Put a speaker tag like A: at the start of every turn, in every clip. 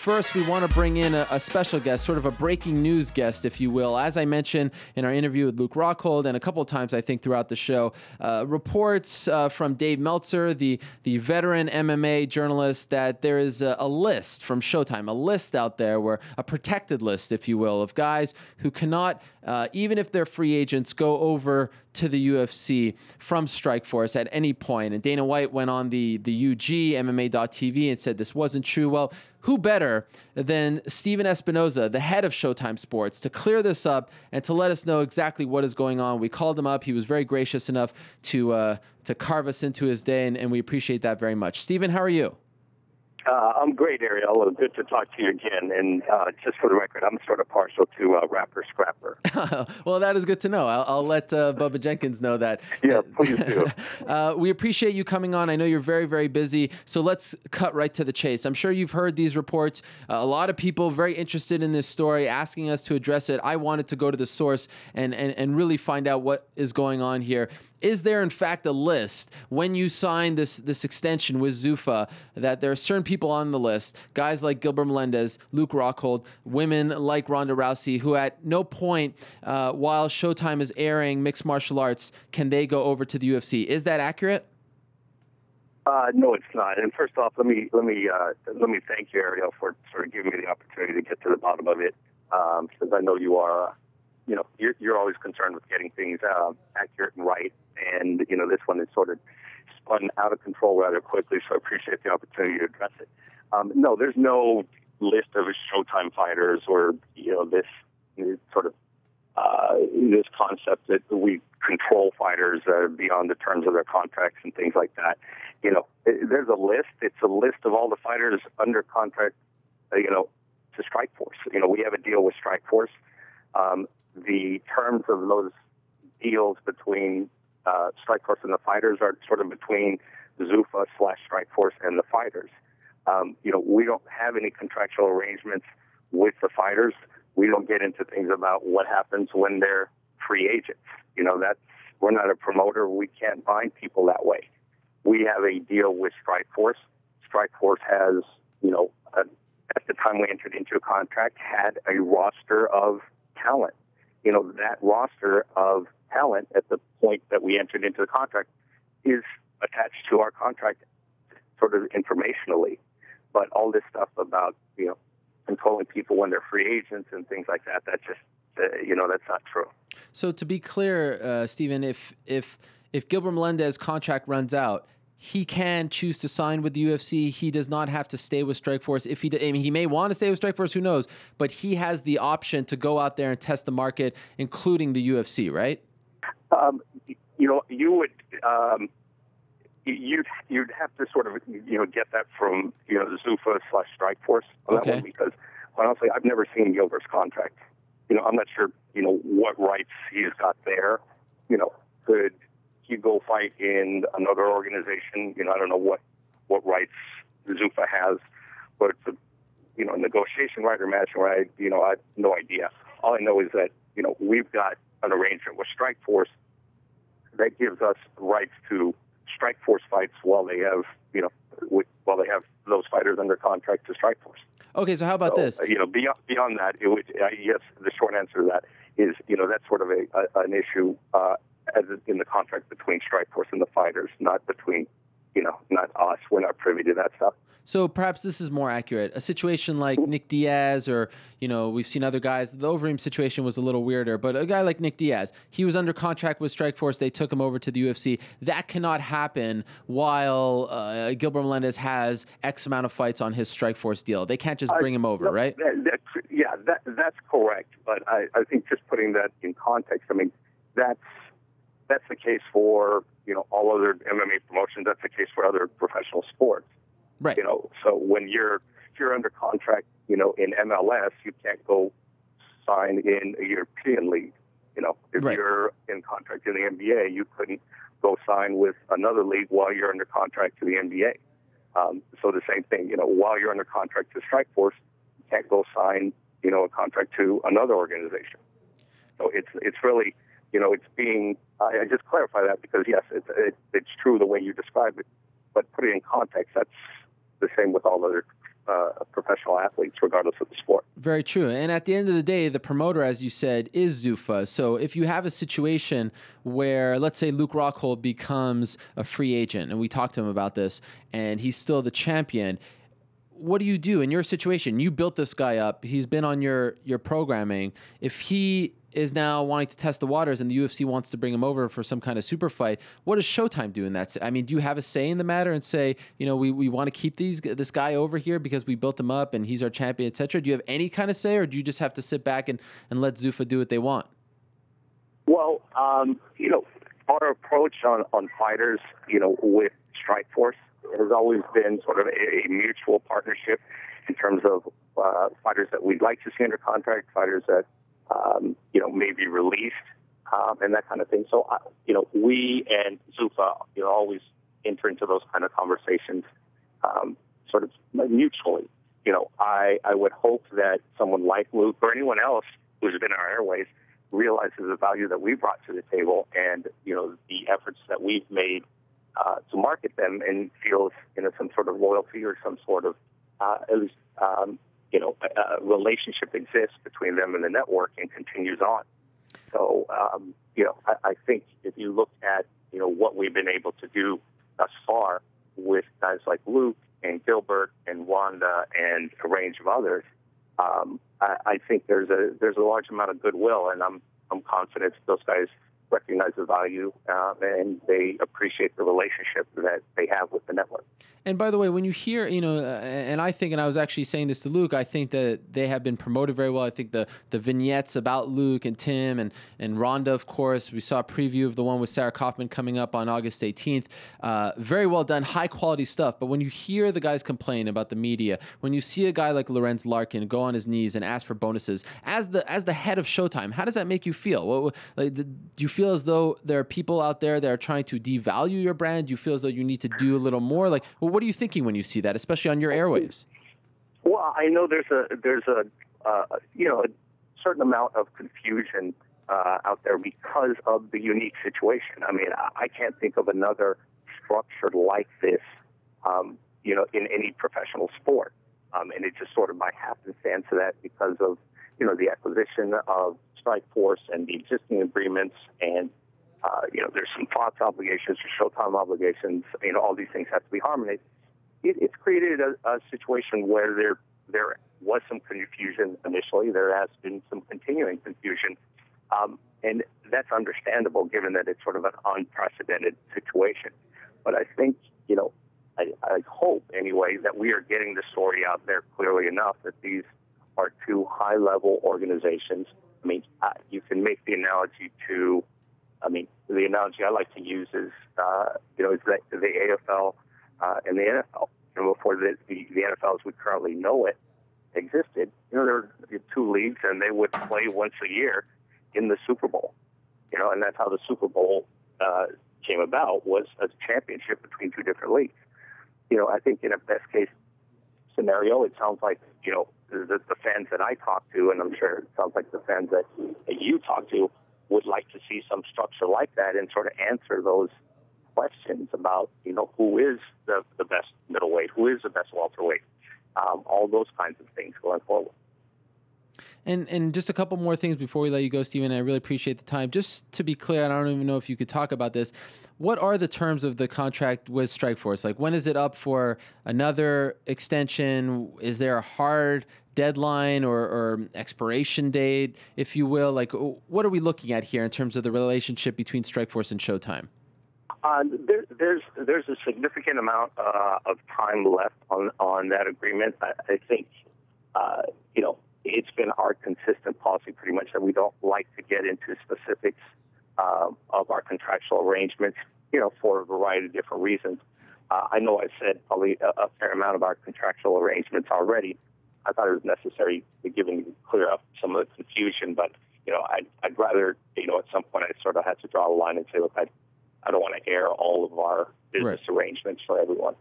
A: first, we want to bring in a special guest, sort of a breaking news guest, if you will. As I mentioned in our interview with Luke Rockhold, and a couple of times, I think, throughout the show, reports from Dave Meltzer, the veteran MMA journalist, that there is a list from Showtime, a list out there, where a protected list, if you will, of guys who cannot, even if they're free agents, go over to the UFC from Strikeforce at any point. And Dana White went on the UG, MMA.tv, and said this wasn't true. Well, who better than Steven Espinoza, the head of Showtime Sports, to clear this up and to let us know exactly what is going on? We called him up. He was very gracious enough to carve us into his day, and we appreciate that very much. Steven, how are you?
B: I'm great, Ariel. Good to talk to you again. And just for the record, I'm sort of partial to rapper Scrapper.
A: Well, that is good to know. I'll let Bubba Jenkins know that.
B: Yeah, please do.
A: We appreciate you coming on. I know you're very, very busy. So let's cut right to the chase. I'm sure you've heard these reports. A lot of people very interested in this story, asking us to address it. I wanted to go to the source and really find out what is going on here. Is there, in fact, a list when you signed this extension with Zuffa that there are certain people on the list, guys like Gilbert Melendez, Luke Rockhold, women like Ronda Rousey, who at no point while Showtime is airing mixed martial arts can they go over to the UFC? Is that accurate?
B: No, it's not. And first off, let me thank you, Ariel, for sort of giving me the opportunity to get to the bottom of it, because I know you are, you're always concerned with getting things accurate and right. And, this one is sort of spun out of control rather quickly, so I appreciate the opportunity to address it. No, there's no list of Showtime fighters or, this sort of this concept that we control fighters beyond the terms of their contracts and things like that. There's a list. It's a list of all the fighters under contract, to Strikeforce. We have a deal with Strikeforce. The terms of those deals between Strikeforce and the fighters are sort of between Zuffa/Strikeforce and the fighters. We don't have any contractual arrangements with the fighters. We don't get into things about what happens when they're free agents. We're not a promoter. We can't bind people that way. We have a deal with Strikeforce. Strikeforce has, at the time we entered into a contract, had a roster of talent. That roster of talent at the point that we entered into the contract is attached to our contract sort of informationally. But all this stuff about, controlling people when they're free agents and things like that, that's just, that's not true.
A: So to be clear, Steven, if Gilbert Melendez's contract runs out, he can choose to sign with the UFC. He does not have to stay with Strikeforce. He may want to stay with Strikeforce, who knows? But he has the option to go out there and test the market, including the UFC, right?
B: You would, you'd have to sort of, get that from, Zuffa/Strikeforce on that one, because honestly, I've never seen Gilbert's contract. I'm not sure, what rights he's got there. Could he go fight in another organization? I don't know what rights Zuffa has, but it's a, negotiation right or matching right, I have no idea. All I know is that, we've got an arrangement with Strikeforce that gives us rights to Strikeforce fights while they have, those fighters under contract to Strikeforce.
A: Okay, so how about this?
B: Beyond that, it would, yes, the short answer to that is, that's sort of an issue as in the contract between Strikeforce and the fighters, not between, not us. We're not privy to that stuff.
A: So perhaps this is more accurate. A situation like Nick Diaz, or, we've seen other guys. The Overeem situation was a little weirder, but a guy like Nick Diaz, he was under contract with Strikeforce. They took him over to the UFC. That cannot happen while Gilbert Melendez has X amount of fights on his Strikeforce deal. They can't just bring him over, right?
B: That's correct. But I think just putting that in context, that's the case for, all other MMA promotions. That's the case for other professional sports.
A: Right.
B: So when if you're under contract, in MLS, you can't go sign in a European league. If you're in contract in the NBA, you couldn't go sign with another league while you're under contract to the NBA. So the same thing, while you're under contract to Strikeforce, you can't go sign, a contract to another organization. So it's really, it's being, I just clarify that because yes, it's true the way you described it, but put it in context, that's the same with all other professional athletes, regardless of the sport.
A: Very true. And at the end of the day, the promoter, as you said, is Zuffa. So if you have a situation where, let's say, Luke Rockhold becomes a free agent, and we talked to him about this, and he's still the champion, what do you do in your situation? You built this guy up. He's been on your programming. If he is now wanting to test the waters and the UFC wants to bring him over for some kind of super fight, what does Showtime do in that? I mean, do you have a say in the matter and say, we want to keep this guy over here because we built him up and he's our champion, et cetera? Do you have any kind of say, or do you just have to sit back and let Zuffa do what they want?
B: Well, our approach on fighters, with Strikeforce has always been sort of a mutual partnership in terms of fighters that we'd like to see under contract, fighters that may be released, and that kind of thing. So, we and Zuffa, always enter into those kind of conversations, sort of mutually. I would hope that someone like Luke or anyone else who's been in our airways realizes the value that we brought to the table and, the efforts that we've made to market them, and feels, some sort of loyalty or some sort of, at least, a relationship exists between them and the network and continues on. So, I think if you look at, what we've been able to do thus far with guys like Luke and Gilbert and Wanda and a range of others, I think there's a large amount of goodwill, and I'm confident those guys recognize the value and they appreciate the relationship that they have with the network.
A: And by the way, when you hear, and I was actually saying this to Luke, I think that they have been promoted very well. I think the vignettes about Luke and Tim and Rhonda, of course, we saw a preview of the one with Sarah Kaufman coming up on August 18th. Very well done, high quality stuff. But when you hear the guys complain about the media, when you see a guy like Lorenz Larkin go on his knees and ask for bonuses, as the head of Showtime, how does that make you feel? Do you feel as though there are people out there that are trying to devalue your brand? Do you feel as though you need to do a little more? What are you thinking when you see that, especially on your airwaves?
B: Well, I know there's a certain amount of confusion out there because of the unique situation. I mean, I can't think of another structure like this, in any professional sport. And it just sort of by happenstance of that because of, the acquisition of Strikeforce and the existing agreements, and there's some Fox obligations or Showtime obligations. All these things have to be harmonized. It's created a situation where there was some confusion initially. There has been some continuing confusion, and that's understandable given that it's sort of an unprecedented situation. But I think, I hope anyway that we are getting the story out there clearly enough that these are two high-level organizations. I mean, you can make the analogy to, the analogy I like to use is, is that the AFL and the NFL. Before the NFL as we currently know it existed, there were two leagues, and they would play once a year in the Super Bowl. And that's how the Super Bowl came about, was a championship between two different leagues. I think in a best-case scenario, it sounds like, the fans that I talk to, and I'm sure it sounds like the fans that you talk to, would like to see some structure like that and sort of answer those questions about, who is the best middleweight, who is the best welterweight, all those kinds of things going forward.
A: And just a couple more things before we let you go, Stephen. I really appreciate the time. Just to be clear, I don't even know if you could talk about this. What are the terms of the contract with Strikeforce? Like, when is it up for another extension? Is there a hard deadline or expiration date, if you will? Like, what are we looking at here in terms of the relationship between Strikeforce and Showtime?
B: There's a significant amount of time left on that agreement. I think, it's been our consistent policy pretty much that we don't like to get into specifics of our contractual arrangements, for a variety of different reasons. I know I've said probably a fair amount of our contractual arrangements already. I thought it was necessary to clear up some of the confusion, but, I'd rather, at some point I sort of had to draw a line and say, look, I don't want to air all of our business arrangements for everyone.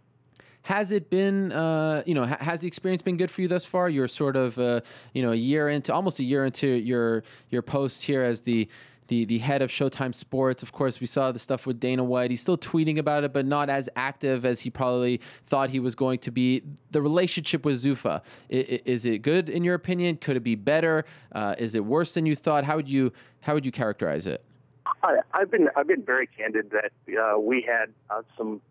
A: Has it been, has the experience been good for you thus far? You're sort of, almost a year into your post here as the the head of Showtime Sports. Of course, we saw the stuff with Dana White. He's still tweeting about it, but not as active as he probably thought he was going to be. The relationship with Zuffa, is it good in your opinion? Could it be better? Is it worse than you thought? How would you characterize it?
B: I've been very candid that we had some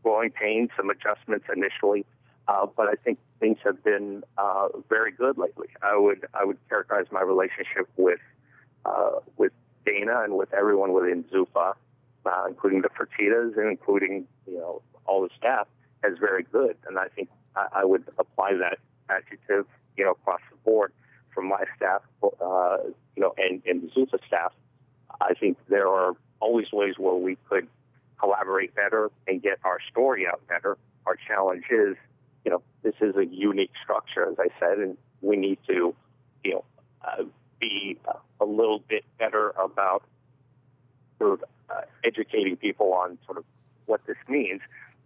B: growing pains, some adjustments initially, but I think things have been very good lately. I would characterize my relationship with Dana and with everyone within Zuffa, including the Fertittas and including all the staff, as very good. And I think I would apply that adjective across the board from my staff, and the Zuffa staff. I think there are always ways where we could collaborate better and get our story out better. Our challenge is, this is a unique structure, as I said, and we need to, be a little bit better about sort of educating people on sort of what this means.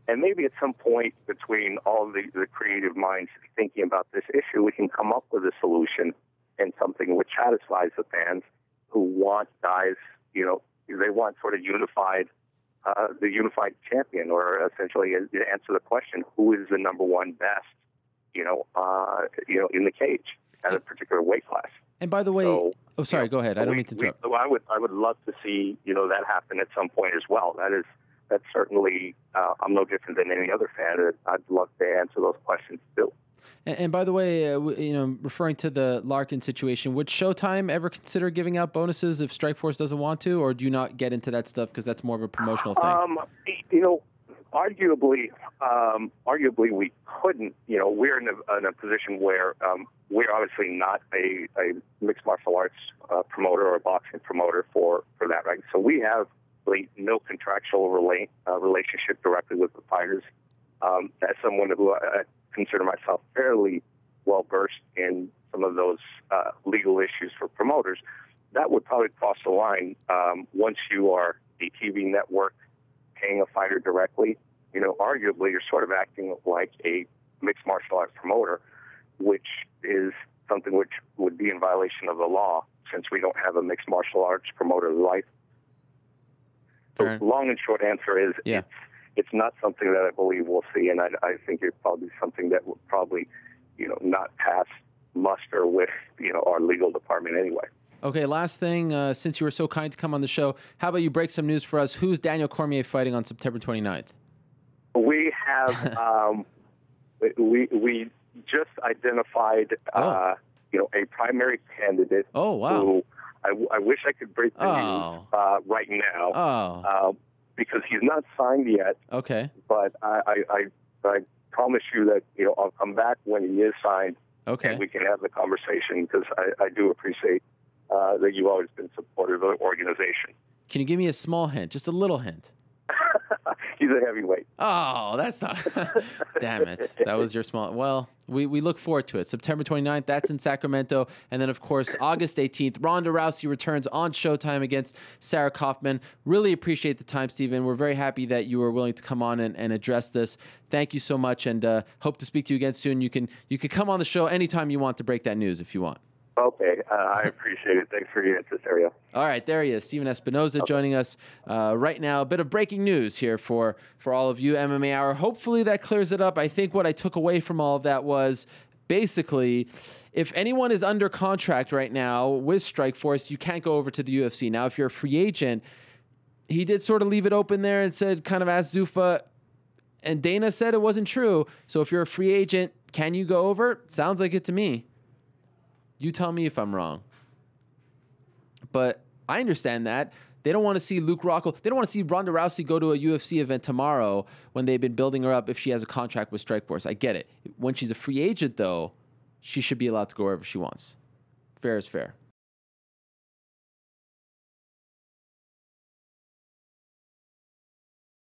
B: And maybe at some point between all of the creative minds thinking about this issue, we can come up with a solution and something which satisfies the fans who want guys, they want sort of the unified champion, or essentially to answer the question, who is the number one best, in the cage at a particular weight class.
A: And by the way, go ahead. I don't mean to interrupt.
B: I would love to see, that happen at some point as well. That's certainly, I'm no different than any other fan. I'd love to answer those questions too.
A: And by the way, referring to the Larkin situation, would Showtime ever consider giving out bonuses if Strikeforce doesn't want to, or do you not get into that stuff because that's more of a promotional thing? Arguably we couldn't. We're in a position where we're obviously not a mixed martial arts promoter or a boxing promoter for that, right? So we have really no contractual relationship directly with the fighters. As someone who I consider myself fairly well versed in some of those legal issues for promoters, that would probably cross the line once you are a TV network paying a fighter directly. Arguably you're sort of acting like a mixed martial arts promoter, which is something which would be in violation of the law since we don't have a mixed martial arts promoter life. So long and short answer is it's not something that I believe we'll see, and I think it's probably something that would probably, not pass muster with, our legal department anyway. Okay, last thing, since you were so kind to come on the show, how about you break some news for us? Who's Daniel Cormier fighting on September 29th?
B: We have, we just identified, a primary candidate.
A: Oh, wow.
B: Who I wish I could break the news right now. Because he's not signed yet. Okay. But I promise you that, I'll come back when he is signed. Okay. And we can have the conversation, because I do appreciate that you've always been supportive of the organization.
A: Can you give me a small hint, just a little hint?
B: He's a heavyweight.
A: Oh, that's not... Damn it. That was your small... Well, we look forward to it. September 29th, that's in Sacramento. And then, of course, August 18th, Ronda Rousey returns on Showtime against Sarah Kaufman. Really appreciate the time, Steven. We're very happy that you were willing to come on and address this. Thank you so much, and hope to speak to you again soon. You can come on the show anytime you want to break that news if you want.
B: Okay, I appreciate it. Thanks for your interest, Ariel.
A: All right, there he is, Steven Espinoza, joining us right now. A bit of breaking news here for all of you, MMA Hour. Hopefully that clears it up. I think what I took away from all of that was basically, if anyone is under contract right now with Strikeforce, you can't go over to the UFC. Now, if you're a free agent, he did sort of leave it open there and said, kind of asked Zuffa, and Dana said it wasn't true. So if you're a free agent, can you go over? Sounds like it to me. You tell me if I'm wrong. But I understand that. They don't want to see Luke Rockhold. They don't want to see Ronda Rousey go to a UFC event tomorrow when they've been building her up if she has a contract with Strikeforce. I get it. When she's a free agent, though, she should be allowed to go wherever she wants. Fair is fair.